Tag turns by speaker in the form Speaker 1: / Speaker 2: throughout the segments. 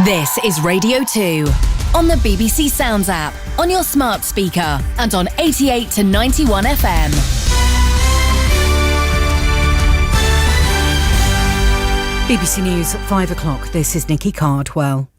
Speaker 1: This is Radio 2 on the BBC Sounds app, on your smart speaker and on 88 to 91 FM.
Speaker 2: BBC News at 5 o'clock. This is Nikki Cardwell.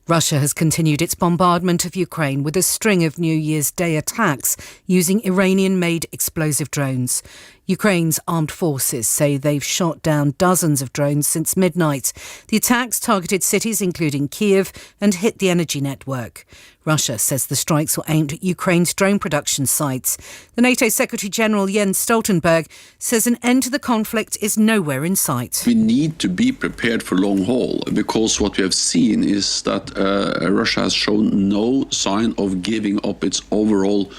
Speaker 2: Russia has continued its bombardment of Ukraine with a string of New Year's Day attacks using Iranian-made explosive drones. Ukraine's armed forces say they've shot down dozens of drones since midnight. The attacks targeted cities including Kyiv and hit the energy network. Russia says the strikes were aimed at Ukraine's drone production sites. The NATO Secretary-General Jens Stoltenberg says an end to the conflict is nowhere in sight.
Speaker 3: We need to be prepared for long haul, because what we have seen is that Russia has shown no sign of giving up its overall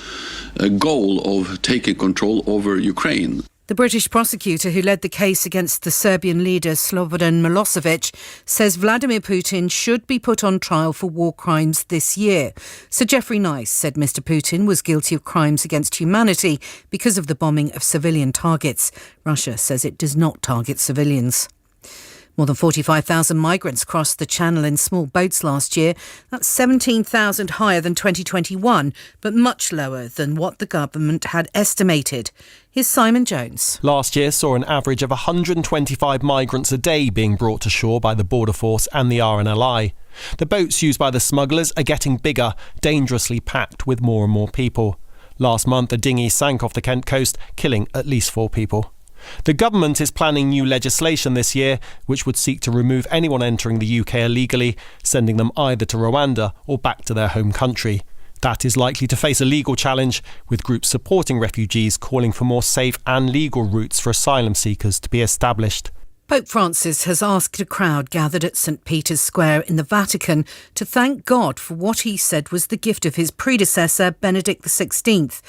Speaker 3: goal of taking control over Ukraine.
Speaker 2: The British prosecutor who led the case against the Serbian leader Slobodan Milosevic says Vladimir Putin should be put on trial for war crimes this year. Sir Geoffrey Nice said Mr Putin was guilty of crimes against humanity because of the bombing of civilian targets. Russia says it does not target civilians. More than 45,000 migrants crossed the Channel in small boats last year. That's 17,000 higher than 2021, but much lower than what the government had estimated. Here's Simon Jones.
Speaker 4: Last year saw an average of 125 migrants a day being brought to shore by the Border Force and the RNLI. The boats used by the smugglers are getting bigger, dangerously packed with more and more people. Last month, a dinghy sank off the Kent coast, killing at least 4 people. The government is planning new legislation this year which would seek to remove anyone entering the UK illegally, sending them either to Rwanda or back to their home country. That is likely to face a legal challenge, with groups supporting refugees calling for more safe and legal routes for asylum seekers to be established.
Speaker 2: Pope Francis has asked a crowd gathered at St Peter's Square in the Vatican to thank God for what he said was the gift of his predecessor, Benedict XVI.